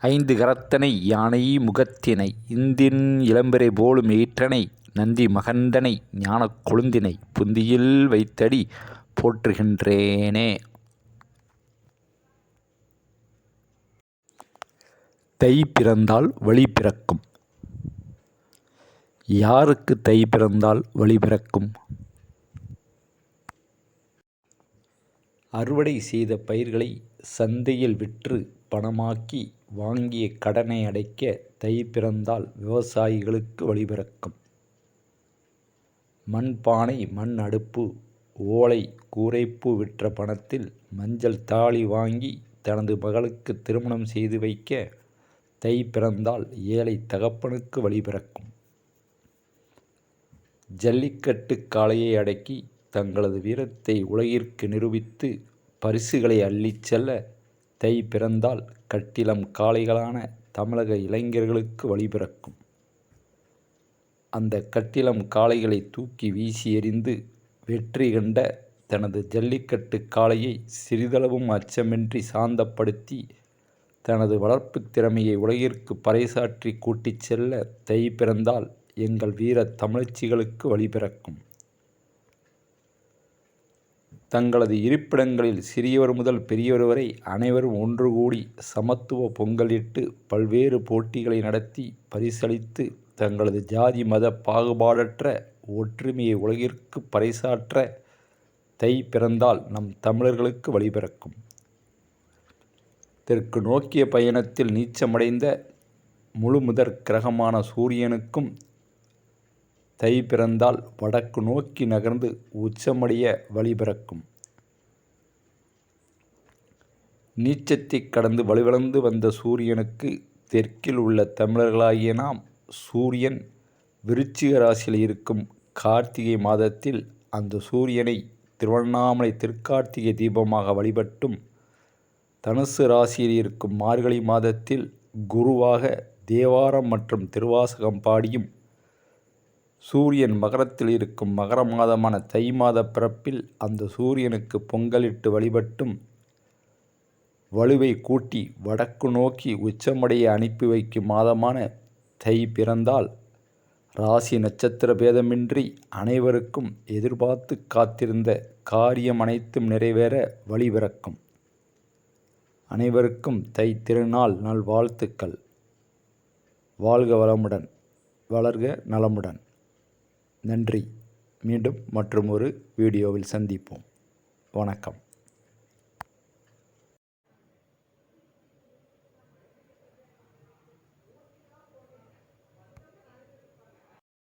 ஐந்து கரத்தனை யானை முகத்தினை இந்தின் இளம்பிறை போலும் ஈற்றனை நந்தி மகந்தனை ஞானக் கொழுந்தினை புந்தியில் வைத்தடி போற்றுகின்றேனே. தை பிறந்தால் வழி பிறக்கும். யாருக்கு தை பிறந்தால் வழி பிறக்கும்? அறுவடை செய்த பயிர்களை சந்தையில் விற்று பணமாக்கி வாங்கிய கடனை அடைக்க தை பிறந்தால் விவசாயிகளுக்கு வழி பிறக்கும். மண்பானை, மண் அடுப்பு, ஓலை, கூரைப்பூ விற்ற பணத்தில் மஞ்சள் தாலி வாங்கி தனது மகளுக்கு திருமணம் செய்து வைக்க தை பிறந்தால் ஏழை தகப்பனுக்கு வழி பிறக்கும். ஜல்லிக்கட்டு காளையை அடக்கி தங்களது வீரத்தை உலகிற்கு நிரூபித்து பரிசுகளை அள்ளிச் செல்ல தை பிறந்தால் கட்டிலம் காளைகளான தமிழக இளைஞர்களுக்கு வழி பிறக்கும். அந்த கட்டிலம் காளைகளை தூக்கி வீசி எறிந்து வெற்றி கண்ட தனது ஜல்லிக்கட்டு காளையை சிறிதளவும் அச்சமின்றி சாந்தப்படுத்தி தனது வளர்ப்பு திறமையை உலகிற்கு பறைசாற்றி கூட்டிச் செல்ல தை பிறந்தால் எங்கள் வீர தமிழச்சிகளுக்கு வழி பிறக்கும். தங்களது இருப்பிடங்களில் சிறியவர் முதல் பெரியவர் வரை அனைவரும் ஒன்று கூடி சமத்துவ பொங்கலிட்டு பல்வேறு போட்டிகளை நடத்தி பரிசளித்து தங்களது ஜாதி மத பாகுபாடற்ற ஒற்றுமையை உலகிற்கு பறைசாற்ற தை பிறந்தால் நம் தமிழர்களுக்கு வழி பிறக்கும். தெற்கு நோக்கிய பயணத்தில் நீச்சமடைந்த முழுமுதற் கிரகமான சூரியனுக்கும் தை பிறந்தால் வடக்கு நோக்கி நகர்ந்து உச்சமடைய வழி பிறக்கும். நீச்சத்தை கடந்து வலுவிழந்து வந்த சூரியனுக்கு தெற்கில் உள்ள தமிழர்களாகிய நாம் சூரியன் விருச்சிக ராசியில் இருக்கும் கார்த்திகை மாதத்தில் அந்த சூரியனை திருவண்ணாமலை திருக்கார்த்திகை தீபமாக வழிபட்டும், தனுசு ராசியில் இருக்கும் மார்கழி மாதத்தில் குருவாக தேவாரம் மற்றும் திருவாசகம் பாடியும், சூரியன் மகரத்தில் இருக்கும் மகர மாதமான தை மாத பிறப்பில் அந்த சூரியனுக்கு பொங்கலிட்டு வழிபட்டும் வலுவை கூட்டி வடக்கு நோக்கி உச்சமடைய அனுப்பி வைக்கும் மாதமான தை பிறந்தால் ராசி நட்சத்திர பேதமின்றி அனைவருக்கும் எதிர்பார்த்து காத்திருந்த காரியம் அனைத்தும் நிறைவேற வழி பிறக்கும். அனைவருக்கும் தை திருநாள் நல்வாழ்த்துக்கள். வாழ்க வளமுடன், வளர்க நலமுடன். நன்றி. மீண்டும் மற்றுமொரு வீடியோவில் சந்திப்போம். வணக்கம்.